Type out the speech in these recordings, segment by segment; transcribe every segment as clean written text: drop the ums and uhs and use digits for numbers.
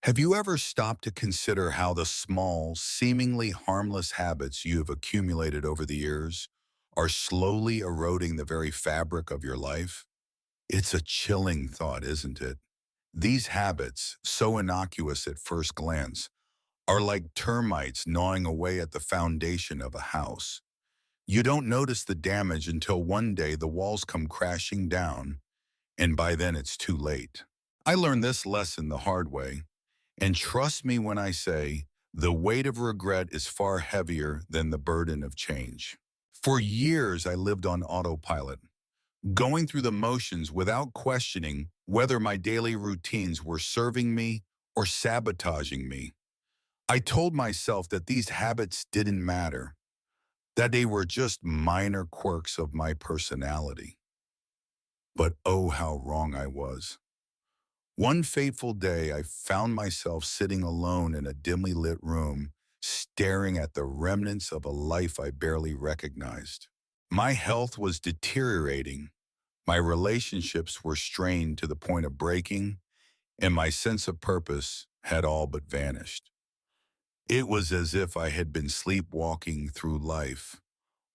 Have you ever stopped to consider how the small, seemingly harmless habits you have accumulated over the years are slowly eroding the very fabric of your life? It's a chilling thought, isn't it? These habits, so innocuous at first glance, are like termites gnawing away at the foundation of a house. You don't notice the damage until one day the walls come crashing down, and by then it's too late. I learned this lesson the hard way. And trust me when I say, the weight of regret is far heavier than the burden of change. For years, I lived on autopilot, going through the motions without questioning whether my daily routines were serving me or sabotaging me. I told myself that these habits didn't matter, that they were just minor quirks of my personality. But oh, how wrong I was. One fateful day, I found myself sitting alone in a dimly lit room, staring at the remnants of a life I barely recognized. My health was deteriorating, my relationships were strained to the point of breaking, and my sense of purpose had all but vanished. It was as if I had been sleepwalking through life,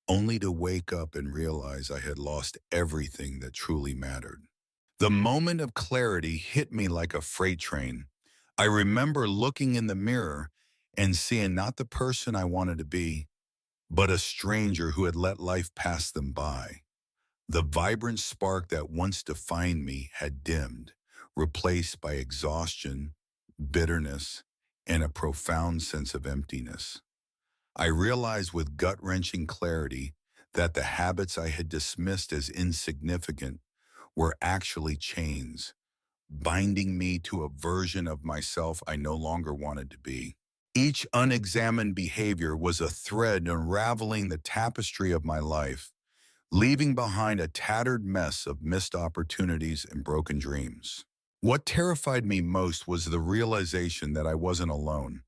only to wake up and realize I had lost everything that truly mattered. The moment of clarity hit me like a freight train. I remember looking in the mirror and seeing not the person I wanted to be, but a stranger who had let life pass them by. The vibrant spark that once defined me had dimmed, replaced by exhaustion, bitterness, and a profound sense of emptiness. I realized with gut-wrenching clarity that the habits I had dismissed as insignificant were actually chains, binding me to a version of myself I no longer wanted to be. Each unexamined behavior was a thread unraveling the tapestry of my life, leaving behind a tattered mess of missed opportunities and broken dreams. What terrified me most was the realization that I wasn't alone.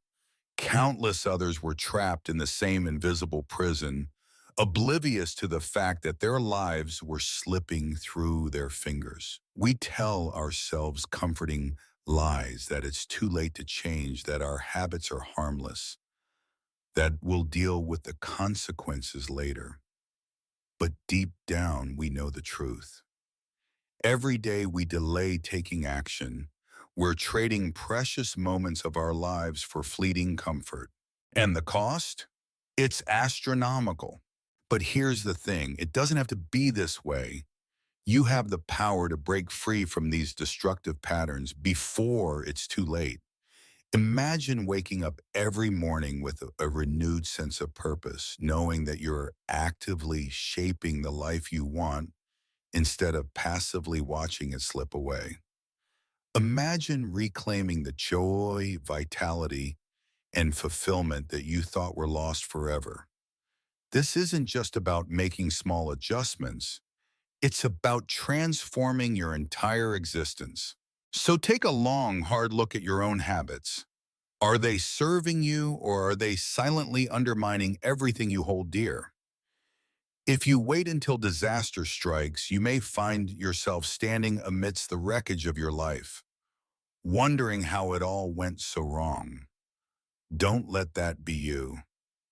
Countless others were trapped in the same invisible prison, oblivious to the fact that their lives were slipping through their fingers. We tell ourselves comforting lies that it's too late to change, that our habits are harmless, that we'll deal with the consequences later. But deep down, we know the truth. Every day we delay taking action, we're trading precious moments of our lives for fleeting comfort. And the cost? It's astronomical. But here's the thing, it doesn't have to be this way. You have the power to break free from these destructive patterns before it's too late. Imagine waking up every morning with a renewed sense of purpose, knowing that you're actively shaping the life you want instead of passively watching it slip away. Imagine reclaiming the joy, vitality, and fulfillment that you thought were lost forever. This isn't just about making small adjustments. It's about transforming your entire existence. So take a long, hard look at your own habits. Are they serving you, or are they silently undermining everything you hold dear? If you wait until disaster strikes, you may find yourself standing amidst the wreckage of your life, wondering how it all went so wrong. Don't let that be you.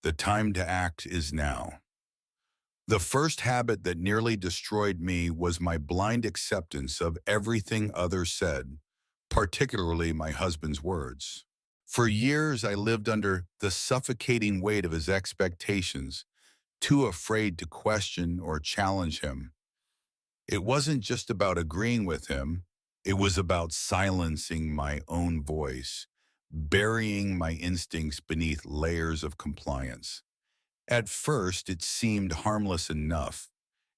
The time to act is now. The first habit that nearly destroyed me was my blind acceptance of everything others said, particularly my husband's words. For years, I lived under the suffocating weight of his expectations, too afraid to question or challenge him. It wasn't just about agreeing with him, it was about silencing my own voice, burying my instincts beneath layers of compliance. At first, it seemed harmless enough.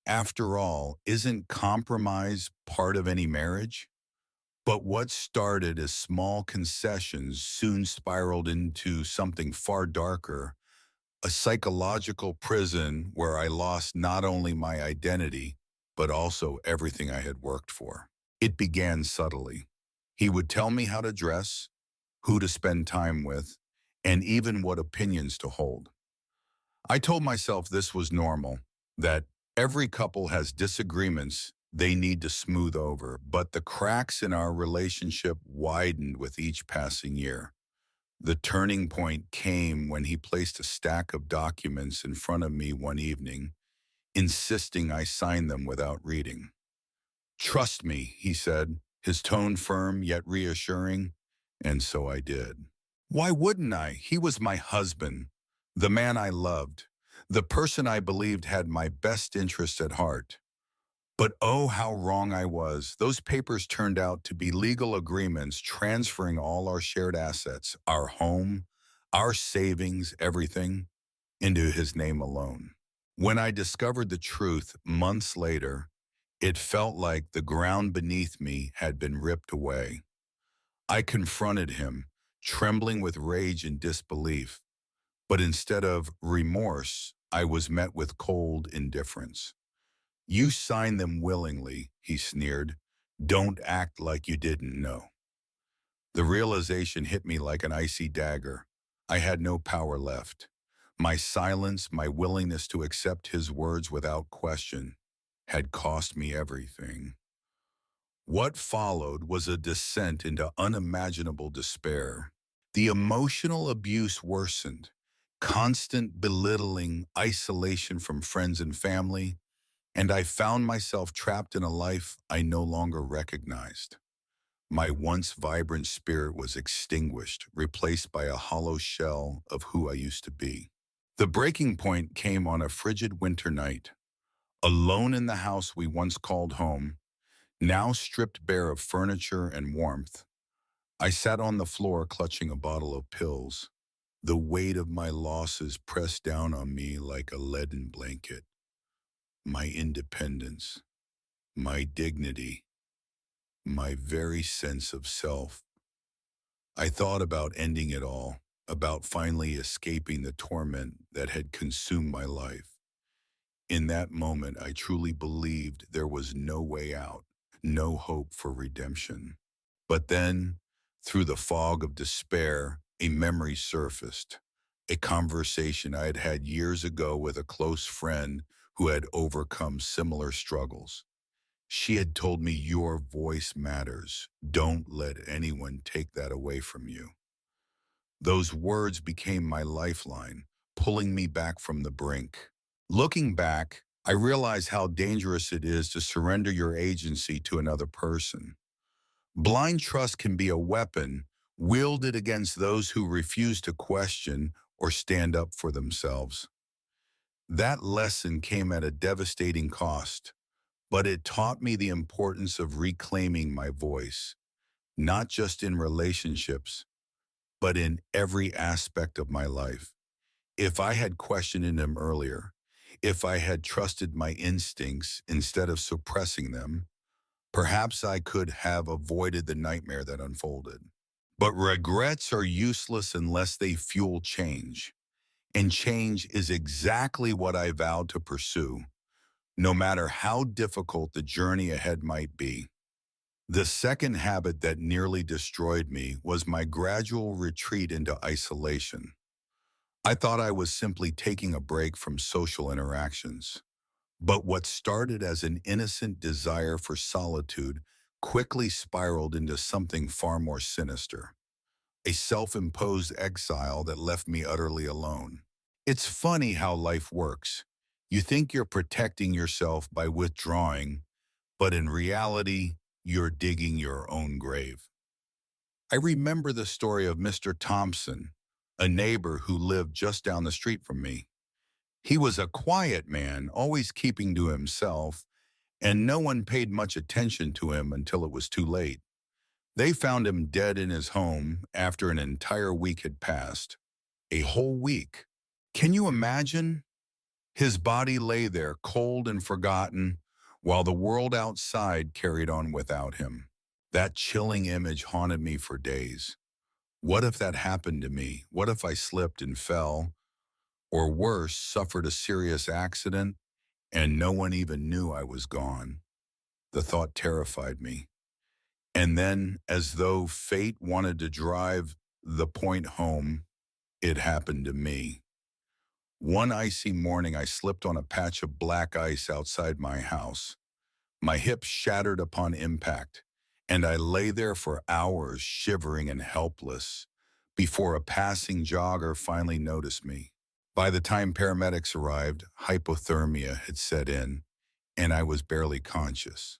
After all, isn't compromise part of any marriage? But what started as small concessions soon spiraled into something far darker, a psychological prison where I lost not only my identity, but also everything I had worked for. It began subtly. He would tell me how to dress, who to spend time with, and even what opinions to hold. I told myself this was normal, that every couple has disagreements They need to smooth over, but the cracks in our relationship widened with each passing year. The turning point came when he placed a stack of documents in front of me one evening, insisting I sign them without reading. "Trust me," he said, his tone firm yet reassuring, and so I did. Why wouldn't I? He was my husband, the man I loved, the person I believed had my best interest at heart. But oh, how wrong I was. Those papers turned out to be legal agreements transferring all our shared assets, our home, our savings, everything, into his name alone. When I discovered the truth months later, it felt like the ground beneath me had been ripped away. I confronted him, trembling with rage and disbelief, but instead of remorse, I was met with cold indifference. "You signed them willingly," he sneered. "Don't act like you didn't know." The realization hit me like an icy dagger. I had no power left. My silence, my willingness to accept his words without question, had cost me everything. What followed was a descent into unimaginable despair. The emotional abuse worsened. Constant belittling, isolation from friends and family, and I found myself trapped in a life I no longer recognized. My once vibrant spirit was extinguished, replaced by a hollow shell of who I used to be. The breaking point came on a frigid winter night. Alone in the house we once called home, now stripped bare of furniture and warmth, I sat on the floor clutching a bottle of pills. The weight of my losses pressed down on me like a leaden blanket. My independence, my dignity, my very sense of self. I thought about ending it all, about finally escaping the torment that had consumed my life. In that moment, I truly believed there was no way out, no hope for redemption. But then, through the fog of despair, a memory surfaced, a conversation I had had years ago with a close friend who had overcome similar struggles. She had told me, "Your voice matters. Don't let anyone take that away from you." Those words became my lifeline, pulling me back from the brink. Looking back, I realize how dangerous it is to surrender your agency to another person. Blind trust can be a weapon wielded against those who refuse to question or stand up for themselves. That lesson came at a devastating cost, but it taught me the importance of reclaiming my voice, not just in relationships, but in every aspect of my life. If I had questioned him earlier, if I had trusted my instincts instead of suppressing them, perhaps I could have avoided the nightmare that unfolded. But regrets are useless unless they fuel change. And change is exactly what I vowed to pursue, no matter how difficult the journey ahead might be. The second habit that nearly destroyed me was my gradual retreat into isolation. I thought I was simply taking a break from social interactions. But what started as an innocent desire for solitude quickly spiraled into something far more sinister, a self-imposed exile that left me utterly alone. It's funny how life works. You think you're protecting yourself by withdrawing, but in reality, you're digging your own grave. I remember the story of Mr. Thompson, a neighbor who lived just down the street from me. He was a quiet man, always keeping to himself, and no one paid much attention to him until it was too late. They found him dead in his home after an entire week had passed. A whole week. Can you imagine? His body lay there, cold and forgotten, while the world outside carried on without him. That chilling image haunted me for days. What if that happened to me? What if I slipped and fell, or worse, suffered a serious accident, and no one even knew I was gone? The thought terrified me. And then, as though fate wanted to drive the point home, it happened to me. One icy morning, I slipped on a patch of black ice outside my house. My hips shattered upon impact, and I lay there for hours shivering and helpless before a passing jogger finally noticed me. By the time paramedics arrived, hypothermia had set in, and I was barely conscious.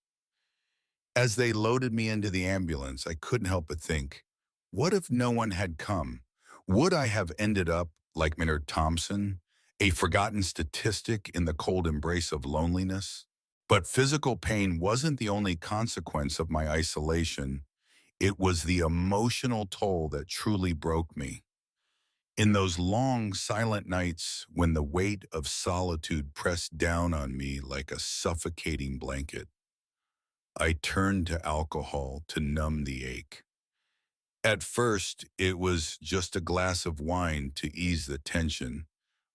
As they loaded me into the ambulance, I couldn't help but think, what if no one had come? Would I have ended up like Maynard Thompson, a forgotten statistic in the cold embrace of loneliness? But physical pain wasn't the only consequence of my isolation. It was the emotional toll that truly broke me. In those long, silent nights when the weight of solitude pressed down on me like a suffocating blanket, I turned to alcohol to numb the ache. At first, it was just a glass of wine to ease the tension,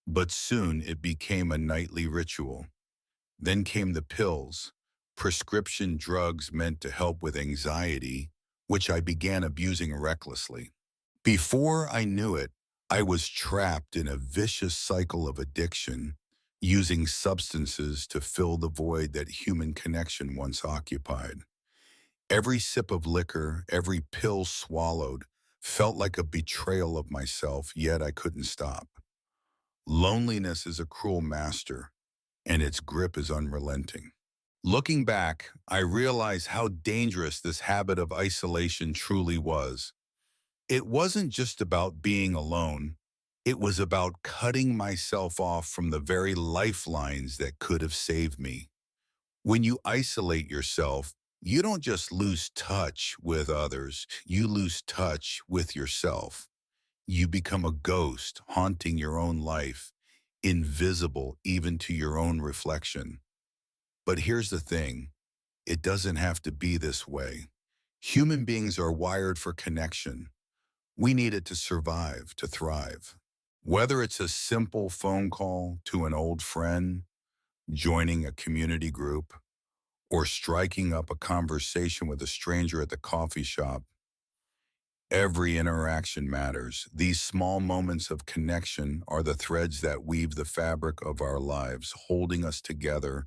but soon it became a nightly ritual. Then came the pills, prescription drugs meant to help with anxiety, which I began abusing recklessly. Before I knew it, I was trapped in a vicious cycle of addiction, using substances to fill the void that human connection once occupied. Every sip of liquor, every pill swallowed, felt like a betrayal of myself, yet I couldn't stop. Loneliness is a cruel master, and its grip is unrelenting. Looking back, I realize how dangerous this habit of isolation truly was. It wasn't just about being alone. It was about cutting myself off from the very lifelines that could have saved me. When you isolate yourself, you don't just lose touch with others, you lose touch with yourself. You become a ghost haunting your own life, invisible even to your own reflection. But here's the thing, it doesn't have to be this way. Human beings are wired for connection. We need it to survive, to thrive. Whether it's a simple phone call to an old friend, joining a community group, or striking up a conversation with a stranger at the coffee shop, every interaction matters. These small moments of connection are the threads that weave the fabric of our lives, holding us together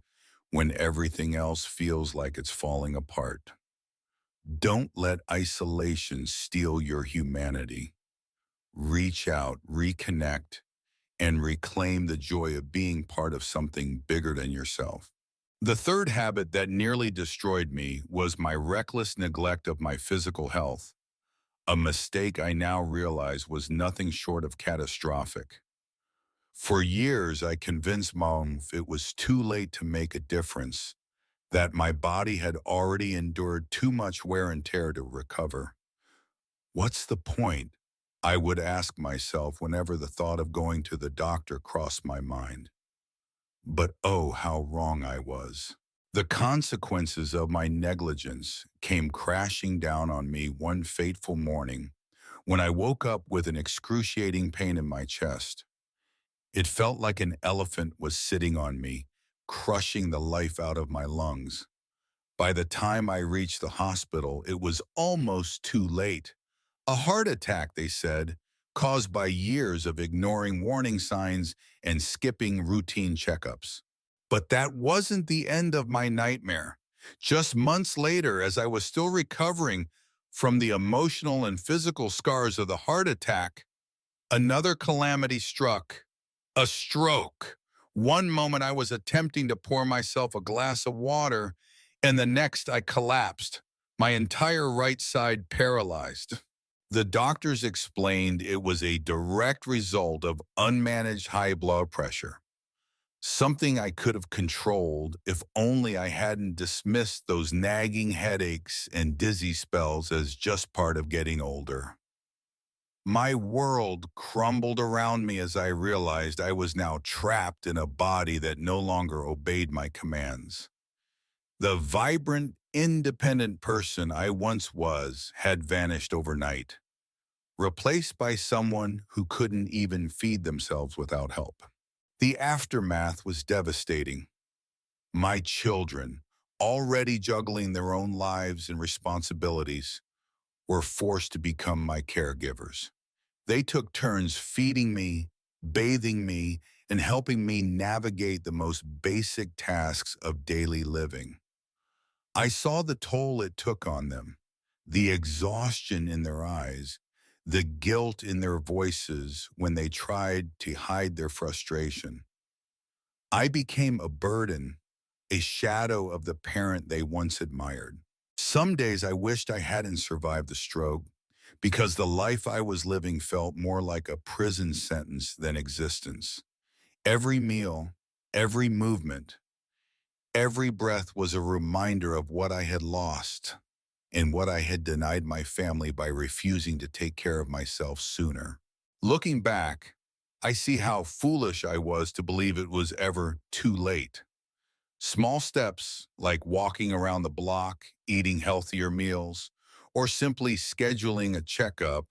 when everything else feels like it's falling apart. Don't let isolation steal your humanity. Reach out, reconnect, and reclaim the joy of being part of something bigger than yourself. The third habit that nearly destroyed me was my reckless neglect of my physical health, a mistake I now realize was nothing short of catastrophic. For years, I convinced mom it was too late to make a difference, that my body had already endured too much wear and tear to recover. What's the point? I would ask myself whenever the thought of going to the doctor crossed my mind. But oh, how wrong I was. The consequences of my negligence came crashing down on me one fateful morning when I woke up with an excruciating pain in my chest. It felt like an elephant was sitting on me, crushing the life out of my lungs. By the time I reached the hospital, it was almost too late. A heart attack, they said, caused by years of ignoring warning signs and skipping routine checkups. But that wasn't the end of my nightmare. Just months later, as I was still recovering from the emotional and physical scars of the heart attack, another calamity struck, a stroke. One moment I was attempting to pour myself a glass of water, and the next I collapsed, my entire right side paralyzed. The doctors explained it was a direct result of unmanaged high blood pressure, something I could have controlled if only I hadn't dismissed those nagging headaches and dizzy spells as just part of getting older. My world crumbled around me as I realized I was now trapped in a body that no longer obeyed my commands. The vibrant, independent person I once was had vanished overnight, replaced by someone who couldn't even feed themselves without help. The aftermath was devastating. My children, already juggling their own lives and responsibilities, were forced to become my caregivers. They took turns feeding me, bathing me, and helping me navigate the most basic tasks of daily living. I saw the toll it took on them, the exhaustion in their eyes, the guilt in their voices when they tried to hide their frustration. I became a burden, a shadow of the parent they once admired. Some days I wished I hadn't survived the stroke because the life I was living felt more like a prison sentence than existence. Every meal, every movement, every breath was a reminder of what I had lost and what I had denied my family by refusing to take care of myself sooner. Looking back, I see how foolish I was to believe it was ever too late. Small steps like walking around the block, eating healthier meals, or simply scheduling a checkup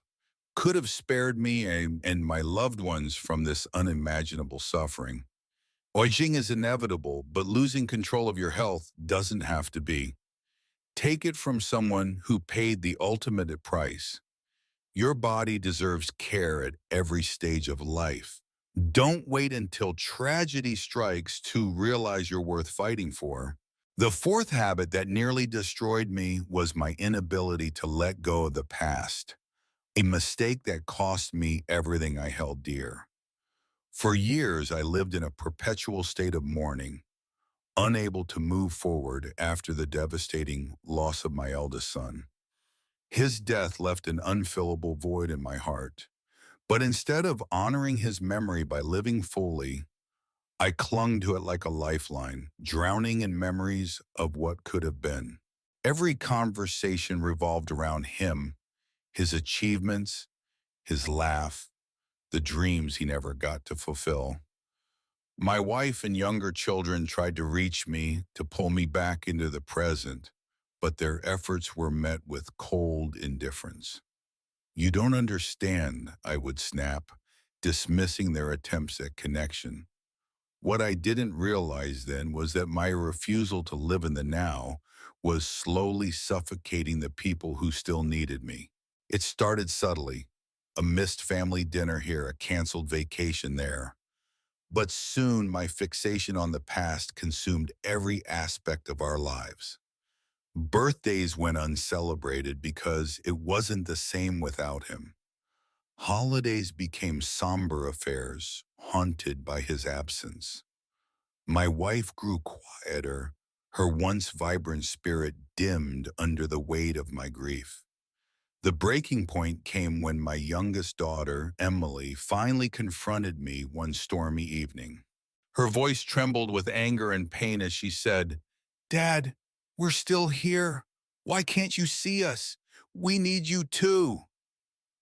could have spared me and my loved ones from this unimaginable suffering. Aging is inevitable, but losing control of your health doesn't have to be. Take it from someone who paid the ultimate price. Your body deserves care at every stage of life. Don't wait until tragedy strikes to realize you're worth fighting for. The fourth habit that nearly destroyed me was my inability to let go of the past, a mistake that cost me everything I held dear. For years, I lived in a perpetual state of mourning, unable to move forward after the devastating loss of my eldest son. His death left an unfillable void in my heart. But instead of honoring his memory by living fully, I clung to it like a lifeline, drowning in memories of what could have been. Every conversation revolved around him, his achievements, his laugh, the dreams he never got to fulfill. My wife and younger children tried to reach me to pull me back into the present, but their efforts were met with cold indifference. "You don't understand," I would snap, dismissing their attempts at connection. What I didn't realize then was that my refusal to live in the now was slowly suffocating the people who still needed me. It started subtly, a missed family dinner here, a canceled vacation there. But soon my fixation on the past consumed every aspect of our lives. Birthdays went uncelebrated because it wasn't the same without him. Holidays became somber affairs, haunted by his absence. My wife grew quieter, her once vibrant spirit dimmed under the weight of my grief. The breaking point came when my youngest daughter, Emily, finally confronted me one stormy evening. Her voice trembled with anger and pain as she said, "Dad, we're still here. Why can't you see us? We need you too."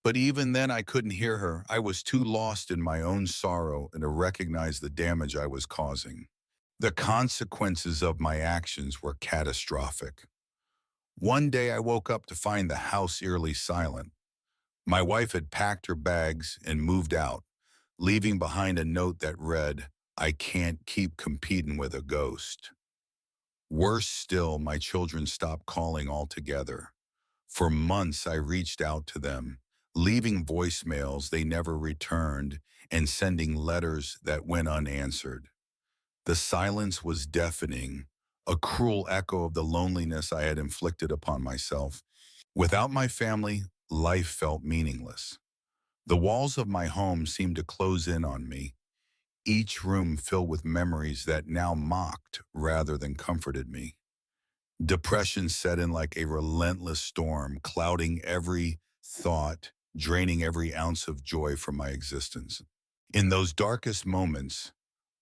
But even then I couldn't hear her. I was too lost in my own sorrow and to recognize the damage I was causing. The consequences of my actions were catastrophic. One day I woke up to find the house eerily silent. My wife had packed her bags and moved out, leaving behind a note that read, "I can't keep competing with a ghost." Worse still, my children stopped calling altogether. For months, I reached out to them, leaving voicemails they never returned and sending letters that went unanswered. The silence was deafening, a cruel echo of the loneliness I had inflicted upon myself. Without my family, life felt meaningless. The walls of my home seemed to close in on me, each room filled with memories that now mocked rather than comforted me. Depression set in like a relentless storm, clouding every thought, draining every ounce of joy from my existence. In those darkest moments,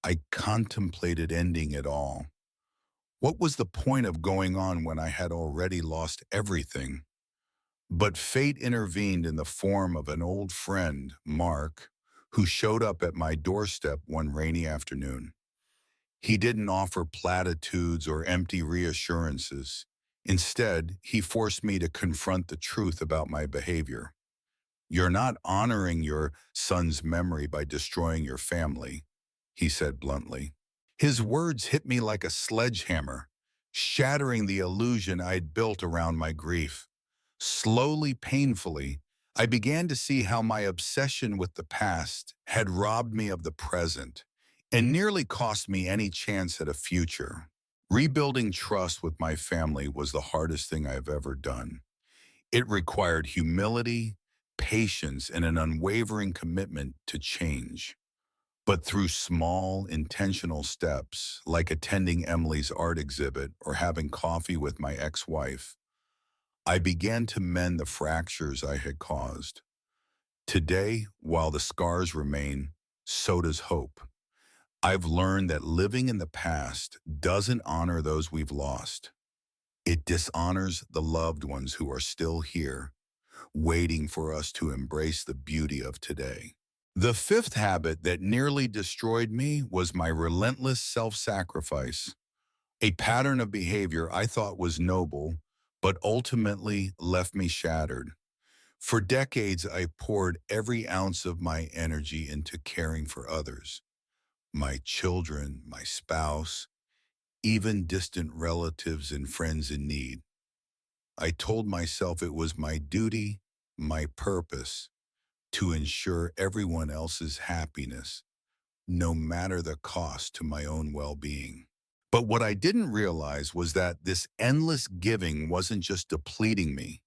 I contemplated ending it all. What was the point of going on when I had already lost everything? But fate intervened in the form of an old friend, Mark, who showed up at my doorstep one rainy afternoon. He didn't offer platitudes or empty reassurances. Instead, he forced me to confront the truth about my behavior. "You're not honoring your son's memory by destroying your family," he said bluntly. His words hit me like a sledgehammer, shattering the illusion I'd built around my grief. Slowly, painfully, I began to see how my obsession with the past had robbed me of the present and nearly cost me any chance at a future. Rebuilding trust with my family was the hardest thing I've ever done. It required humility, patience, and an unwavering commitment to change. But through small, intentional steps, like attending Emily's art exhibit or having coffee with my ex-wife, I began to mend the fractures I had caused. Today, while the scars remain, so does hope. I've learned that living in the past doesn't honor those we've lost. It dishonors the loved ones who are still here, waiting for us to embrace the beauty of today. The fifth habit that nearly destroyed me was my relentless self-sacrifice, a pattern of behavior I thought was noble, but ultimately left me shattered. For decades, I poured every ounce of my energy into caring for others, my children, my spouse, even distant relatives and friends in need. I told myself it was my duty, my purpose, to ensure everyone else's happiness, no matter the cost to my own well-being. But what I didn't realize was that this endless giving wasn't just depleting me.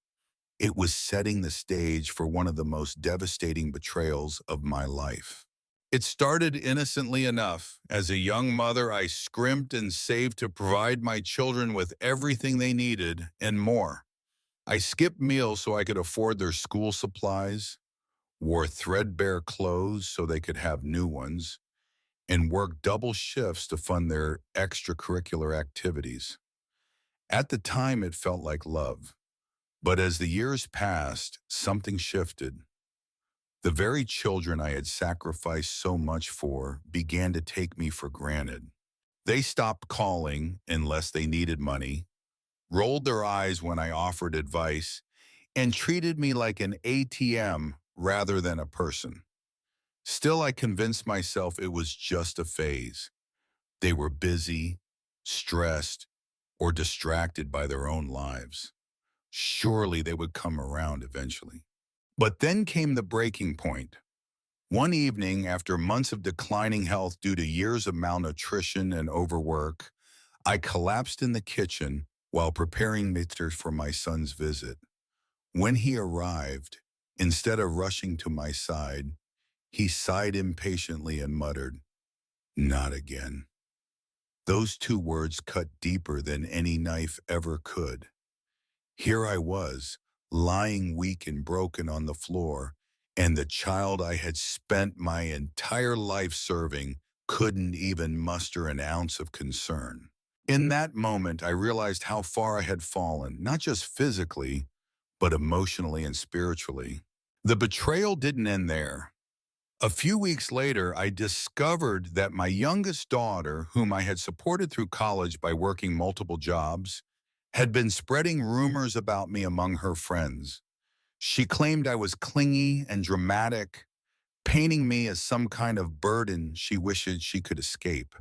It was setting the stage for one of the most devastating betrayals of my life. It started innocently enough. As a young mother, I scrimped and saved to provide my children with everything they needed and more. I skipped meals so I could afford their school supplies, wore threadbare clothes so they could have new ones, and worked double shifts to fund their extracurricular activities. At the time, it felt like love. But as the years passed, something shifted. The very children I had sacrificed so much for began to take me for granted. They stopped calling unless they needed money, rolled their eyes when I offered advice, and treated me like an ATM rather than a person. Still, I convinced myself it was just a phase. They were busy, stressed, or distracted by their own lives. Surely they would come around eventually. But then came the breaking point. One evening, after months of declining health due to years of malnutrition and overwork, I collapsed in the kitchen while preparing mixers for my son's visit. When he arrived, instead of rushing to my side, he sighed impatiently and muttered, "Not again." Those two words cut deeper than any knife ever could. Here I was, lying weak and broken on the floor, and the child I had spent my entire life serving couldn't even muster an ounce of concern. In that moment, I realized how far I had fallen, not just physically, but emotionally and spiritually. The betrayal didn't end there. A few weeks later, I discovered that my youngest daughter, whom I had supported through college by working multiple jobs, had been spreading rumors about me among her friends. She claimed I was clingy and dramatic, painting me as some kind of burden she wished she could escape.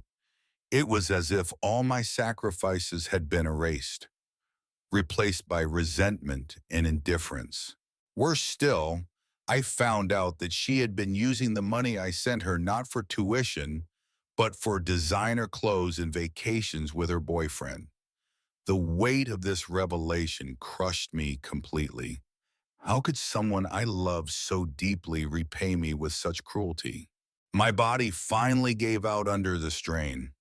It was as if all my sacrifices had been erased, replaced by resentment and indifference. Worse still, I found out that she had been using the money I sent her not for tuition, but for designer clothes and vacations with her boyfriend. The weight of this revelation crushed me completely. How could someone I loved so deeply repay me with such cruelty? My body finally gave out under the strain.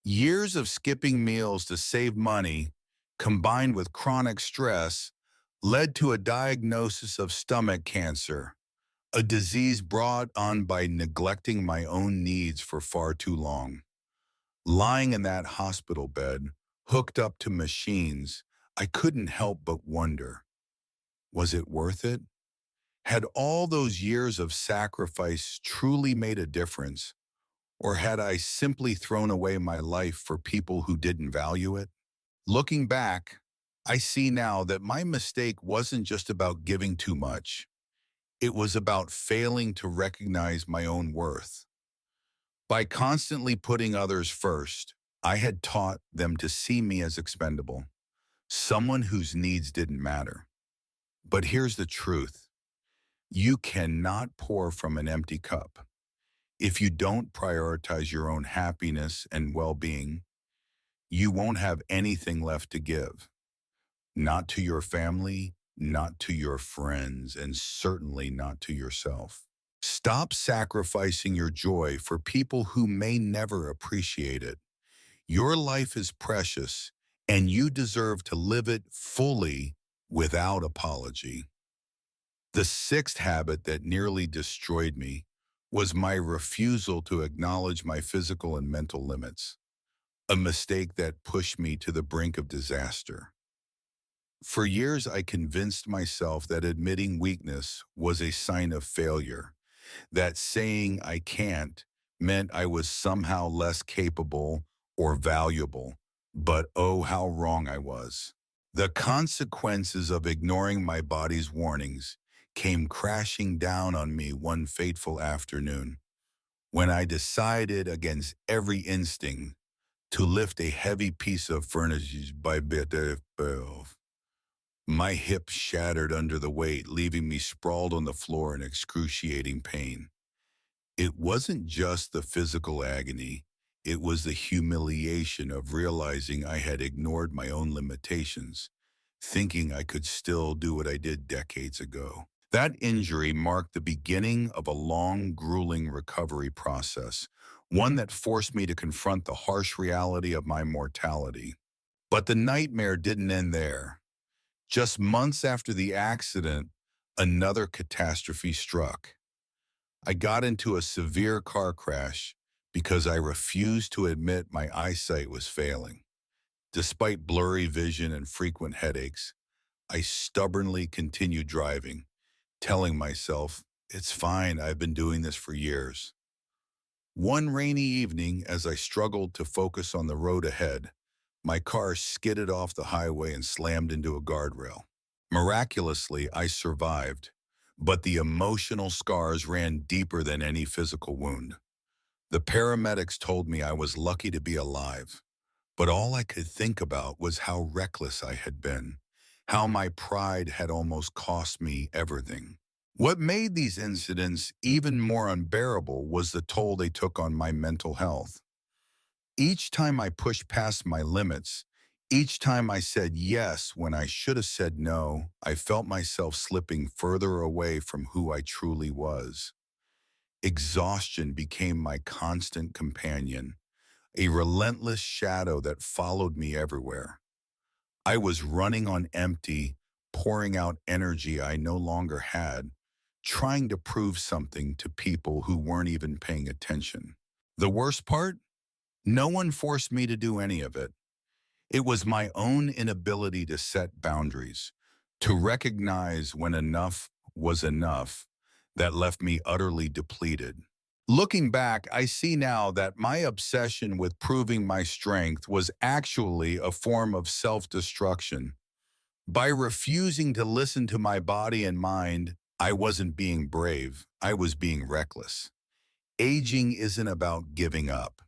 Years of skipping meals to save money, combined with chronic stress, led to a diagnosis of stomach cancer, a disease brought on by neglecting my own needs for far too long. Lying in that hospital bed, hooked up to machines, I couldn't help but wonder, was it worth it? Had all those years of sacrifice truly made a difference? Or had I simply thrown away my life for people who didn't value it? Looking back, I see now that my mistake wasn't just about giving too much. It was about failing to recognize my own worth. By constantly putting others first, I had taught them to see me as expendable, someone whose needs didn't matter. But here's the truth. You cannot pour from an empty cup. If you don't prioritize your own happiness and well-being, you won't have anything left to give. Not to your family, not to your friends, and certainly not to yourself. Stop sacrificing your joy for people who may never appreciate it. Your life is precious, and you deserve to live it fully without apology. The sixth habit that nearly destroyed me was my refusal to acknowledge my physical and mental limits, a mistake that pushed me to the brink of disaster. For years, I convinced myself that admitting weakness was a sign of failure, that saying I can't meant I was somehow less capable or valuable. But oh, how wrong I was. The consequences of ignoring my body's warnings came crashing down on me one fateful afternoon when I decided against every instinct to lift a heavy piece of furniture by bit of my hip shattered under the weight, leaving me sprawled on the floor in excruciating pain. It wasn't just the physical agony, it was the humiliation of realizing I had ignored my own limitations, thinking I could still do what I did decades ago. That injury marked the beginning of a long, grueling recovery process, one that forced me to confront the harsh reality of my mortality. But the nightmare didn't end there. Just months after the accident, another catastrophe struck. I got into a severe car crash because I refused to admit my eyesight was failing. Despite blurry vision and frequent headaches, I stubbornly continued driving, telling myself, it's fine, I've been doing this for years. One rainy evening, as I struggled to focus on the road ahead, my car skidded off the highway and slammed into a guardrail. Miraculously, I survived, but the emotional scars ran deeper than any physical wound. The paramedics told me I was lucky to be alive, but all I could think about was how reckless I had been, how my pride had almost cost me everything. What made these incidents even more unbearable was the toll they took on my mental health. Each time I pushed past my limits, each time I said yes when I should have said no, I felt myself slipping further away from who I truly was. Exhaustion became my constant companion, a relentless shadow that followed me everywhere. I was running on empty, pouring out energy I no longer had, trying to prove something to people who weren't even paying attention. The worst part? No one forced me to do any of it. It was my own inability to set boundaries, to recognize when enough was enough, that left me utterly depleted. Looking back, I see now that my obsession with proving my strength was actually a form of self-destruction. By refusing to listen to my body and mind, I wasn't being brave, I was being reckless. Aging isn't about giving up.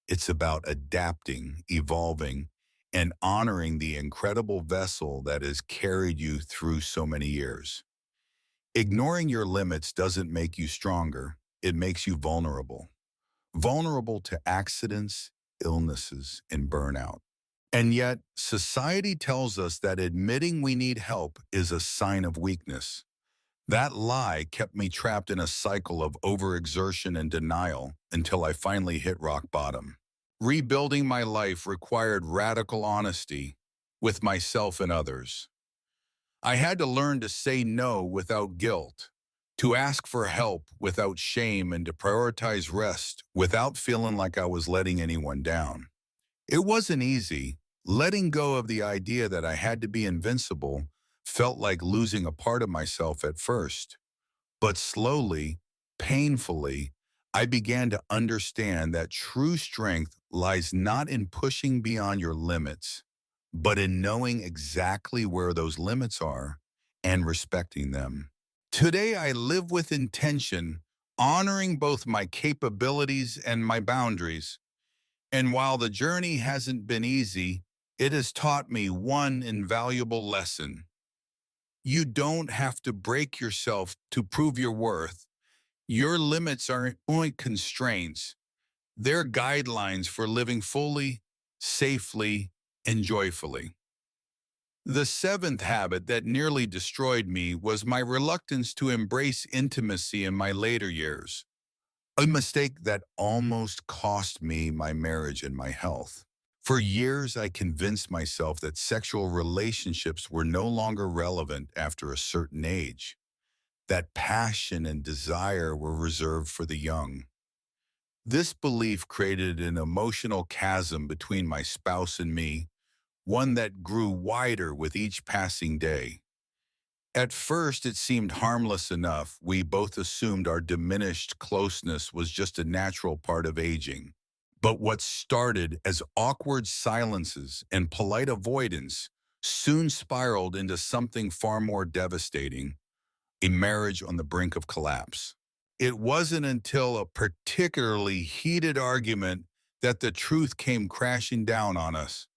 It's about adapting, evolving, and honoring the incredible vessel that has carried you through so many years. Ignoring your limits doesn't make you stronger, it makes you vulnerable. Vulnerable to accidents, illnesses, and burnout. And yet, society tells us that admitting we need help is a sign of weakness. That lie kept me trapped in a cycle of overexertion and denial until I finally hit rock bottom. Rebuilding my life required radical honesty with myself and others. I had to learn to say no without guilt, to ask for help without shame, and to prioritize rest without feeling like I was letting anyone down. It wasn't easy. Letting go of the idea that I had to be invincible felt like losing a part of myself at first. But slowly, painfully, I began to understand that true strength lies not in pushing beyond your limits, but in knowing exactly where those limits are and respecting them. Today, I live with intention, honoring both my capabilities and my boundaries. And while the journey hasn't been easy, it has taught me one invaluable lesson. You don't have to break yourself to prove your worth. Your limits aren't only constraints, they're guidelines for living fully, safely, and joyfully. The seventh habit that nearly destroyed me was my reluctance to embrace intimacy in my later years, a mistake that almost cost me my marriage and my health. For years, I convinced myself that sexual relationships were no longer relevant after a certain age, that passion and desire were reserved for the young. This belief created an emotional chasm between my spouse and me, one that grew wider with each passing day. At first, it seemed harmless enough. We both assumed our diminished closeness was just a natural part of aging. But what started as awkward silences and polite avoidance soon spiraled into something far more devastating, a marriage on the brink of collapse. It wasn't until a particularly heated argument that the truth came crashing down on us.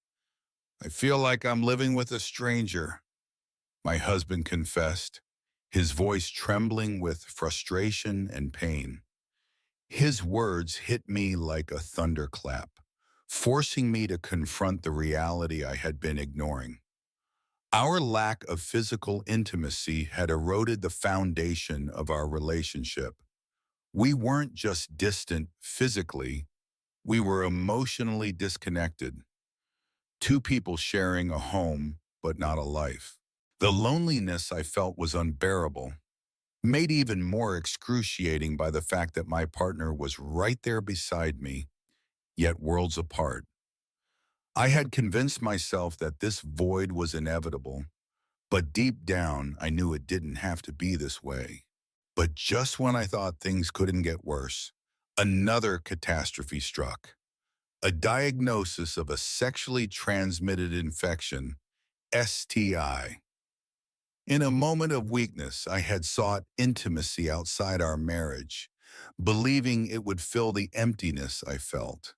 "I feel like I'm living with a stranger," my husband confessed, his voice trembling with frustration and pain. His words hit me like a thunderclap, forcing me to confront the reality I had been ignoring. Our lack of physical intimacy had eroded the foundation of our relationship. We weren't just distant physically, we were emotionally disconnected. Two people sharing a home, but not a life. The loneliness I felt was unbearable, made even more excruciating by the fact that my partner was right there beside me, yet worlds apart. I had convinced myself that this void was inevitable, but deep down I knew it didn't have to be this way. But just when I thought things couldn't get worse, another catastrophe struck. A diagnosis of a sexually transmitted infection, STI. In a moment of weakness, I had sought intimacy outside our marriage, believing it would fill the emptiness I felt.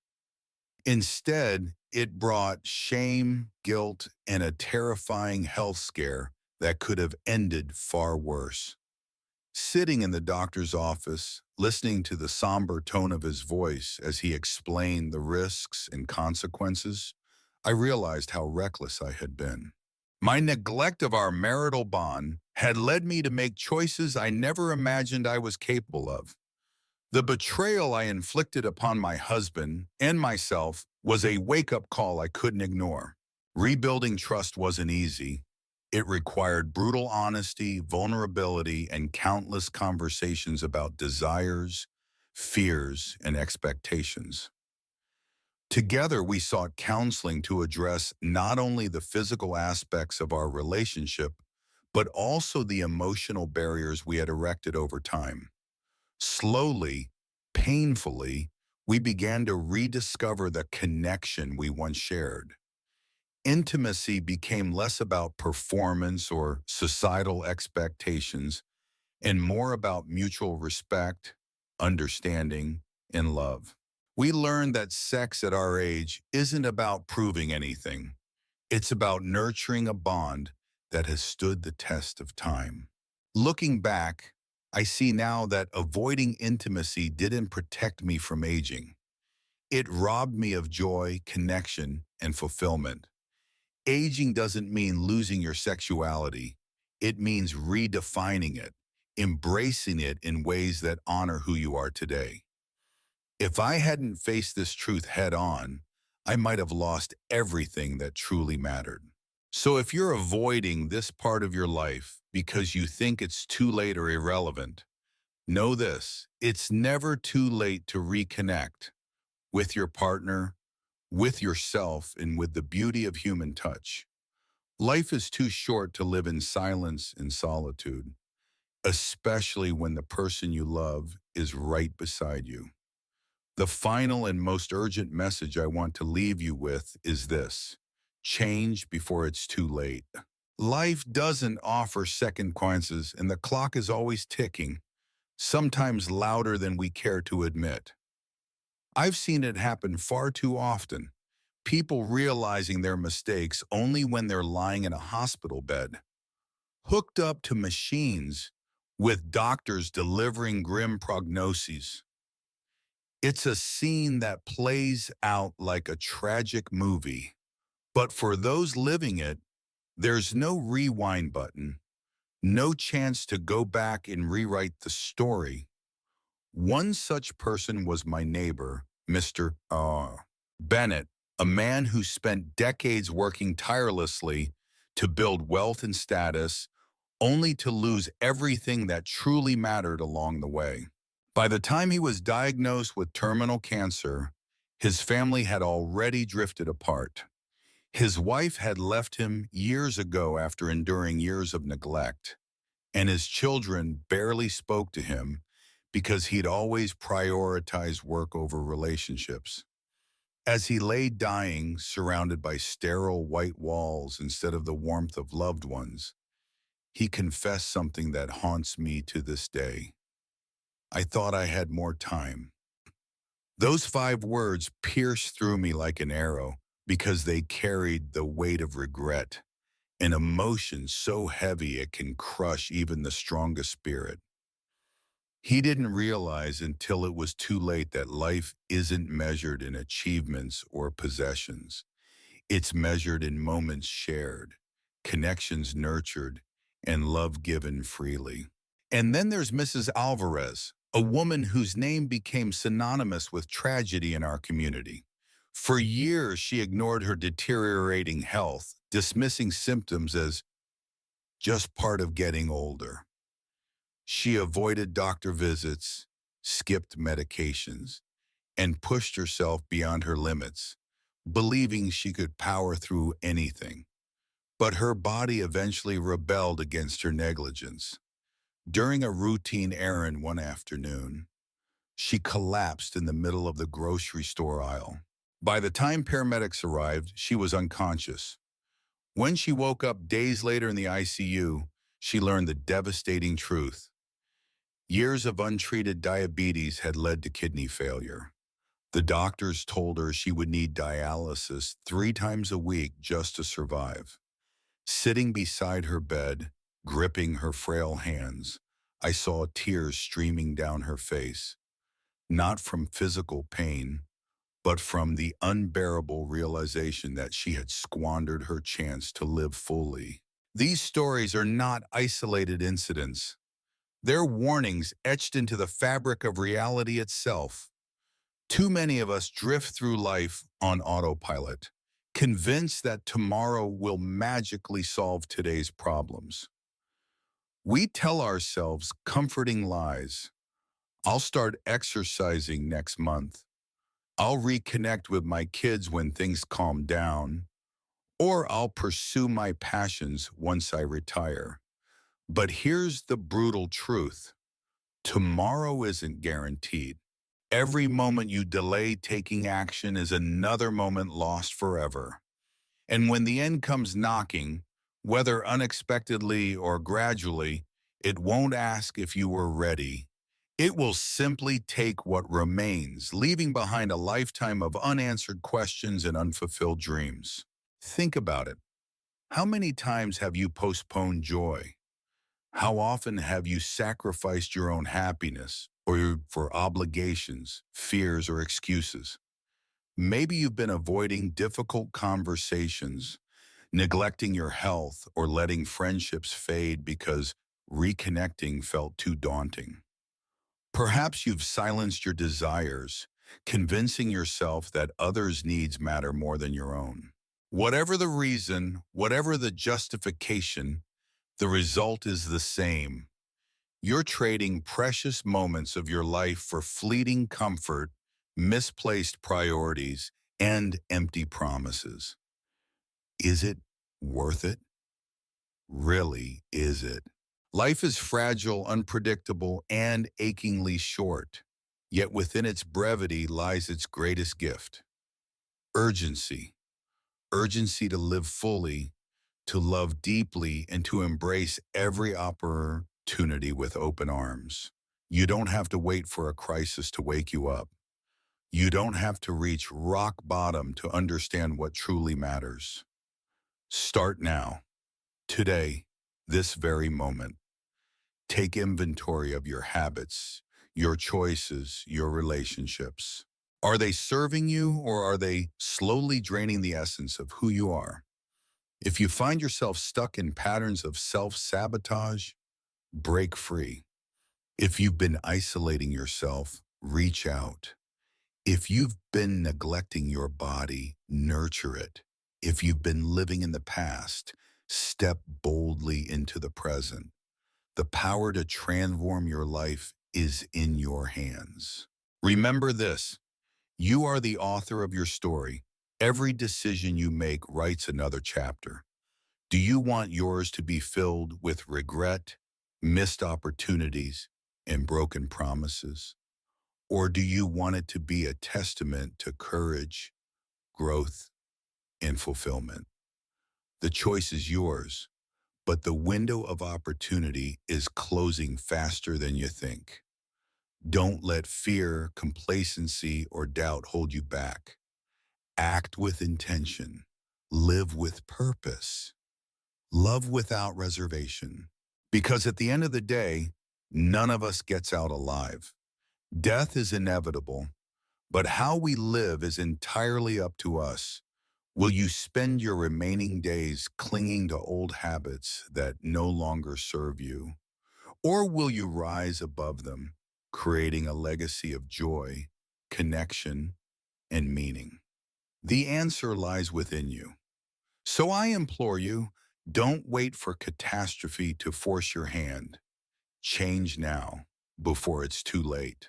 Instead, it brought shame, guilt, and a terrifying health scare that could have ended far worse. Sitting in the doctor's office, listening to the somber tone of his voice as he explained the risks and consequences, I realized how reckless I had been. My neglect of our marital bond had led me to make choices I never imagined I was capable of. The betrayal I inflicted upon my husband and myself was a wake-up call I couldn't ignore. Rebuilding trust wasn't easy. It required brutal honesty, vulnerability, and countless conversations about desires, fears, and expectations. Together, we sought counseling to address not only the physical aspects of our relationship, but also the emotional barriers we had erected over time. Slowly, painfully, we began to rediscover the connection we once shared. Intimacy became less about performance or societal expectations and more about mutual respect, understanding, and love. We learned that sex at our age isn't about proving anything. It's about nurturing a bond that has stood the test of time. Looking back, I see now that avoiding intimacy didn't protect me from aging. It robbed me of joy, connection, and fulfillment. Aging doesn't mean losing your sexuality. It means redefining it, embracing it in ways that honor who you are today. If I hadn't faced this truth head on, I might have lost everything that truly mattered. So if you're avoiding this part of your life because you think it's too late or irrelevant, know this: it's never too late to reconnect with your partner, with yourself, and with the beauty of human touch. Life is too short to live in silence and solitude, especially when the person you love is right beside you. The final and most urgent message I want to leave you with is this: change before it's too late. Life doesn't offer second chances, and the clock is always ticking, sometimes louder than we care to admit. I've seen it happen far too often. People realizing their mistakes only when they're lying in a hospital bed, hooked up to machines with doctors delivering grim prognoses. It's a scene that plays out like a tragic movie. But for those living it, there's no rewind button, no chance to go back and rewrite the story. One such person was my neighbor, Mr. Bennett, a man who spent decades working tirelessly to build wealth and status, only to lose everything that truly mattered along the way. By the time he was diagnosed with terminal cancer, his family had already drifted apart. His wife had left him years ago after enduring years of neglect, and his children barely spoke to him because he'd always prioritized work over relationships. As he lay dying, surrounded by sterile white walls instead of the warmth of loved ones, he confessed something that haunts me to this day. I thought I had more time. Those 5 words pierced through me like an arrow because they carried the weight of regret, an emotion so heavy it can crush even the strongest spirit. He didn't realize until it was too late that life isn't measured in achievements or possessions. It's measured in moments shared, connections nurtured, and love given freely. And then there's Mrs. Alvarez, a woman whose name became synonymous with tragedy in our community. For years, she ignored her deteriorating health, dismissing symptoms as just part of getting older. She avoided doctor visits, skipped medications, and pushed herself beyond her limits, believing she could power through anything. But her body eventually rebelled against her negligence. During a routine errand one afternoon, she collapsed in the middle of the grocery store aisle. By the time paramedics arrived, she was unconscious. When she woke up days later in the ICU, she learned the devastating truth. Years of untreated diabetes had led to kidney failure. The doctors told her she would need dialysis 3 times a week just to survive. Sitting beside her bed, gripping her frail hands, I saw tears streaming down her face, not from physical pain, but from the unbearable realization that she had squandered her chance to live fully. These stories are not isolated incidents. They're warnings etched into the fabric of reality itself. Too many of us drift through life on autopilot, convinced that tomorrow will magically solve today's problems. We tell ourselves comforting lies. I'll start exercising next month. I'll reconnect with my kids when things calm down. Or I'll pursue my passions once I retire. But here's the brutal truth. Tomorrow isn't guaranteed. Every moment you delay taking action is another moment lost forever. And when the end comes knocking, whether unexpectedly or gradually, it won't ask if you were ready. It will simply take what remains, leaving behind a lifetime of unanswered questions and unfulfilled dreams. Think about it. How many times have you postponed joy? How often have you sacrificed your own happiness for obligations, fears, or excuses? Maybe you've been avoiding difficult conversations, neglecting your health, or letting friendships fade because reconnecting felt too daunting. Perhaps you've silenced your desires, convincing yourself that others' needs matter more than your own. Whatever the reason, whatever the justification, the result is the same. You're trading precious moments of your life for fleeting comfort, misplaced priorities, and empty promises. Is it worth it? Really, is it? Life is fragile, unpredictable, and achingly short. Yet within its brevity lies its greatest gift. Urgency. Urgency to live fully, to love deeply, and to embrace every opportunity with open arms. You don't have to wait for a crisis to wake you up. You don't have to reach rock bottom to understand what truly matters. Start now, today, this very moment. Take inventory of your habits, your choices, your relationships. Are they serving you or are they slowly draining the essence of who you are? If you find yourself stuck in patterns of self-sabotage, break free. If you've been isolating yourself, reach out. If you've been neglecting your body, nurture it. If you've been living in the past, step boldly into the present. The power to transform your life is in your hands. Remember this, you are the author of your story. Every decision you make writes another chapter. Do you want yours to be filled with regret, missed opportunities, and broken promises? Or do you want it to be a testament to courage, growth, and fulfillment? The choice is yours, but the window of opportunity is closing faster than you think. Don't let fear, complacency, or doubt hold you back. Act with intention. Live with purpose. Love without reservation. Because at the end of the day, none of us gets out alive. Death is inevitable, but how we live is entirely up to us. Will you spend your remaining days clinging to old habits that no longer serve you? Or will you rise above them, creating a legacy of joy, connection, and meaning? The answer lies within you. So I implore you, don't wait for catastrophe to force your hand. Change now, before it's too late.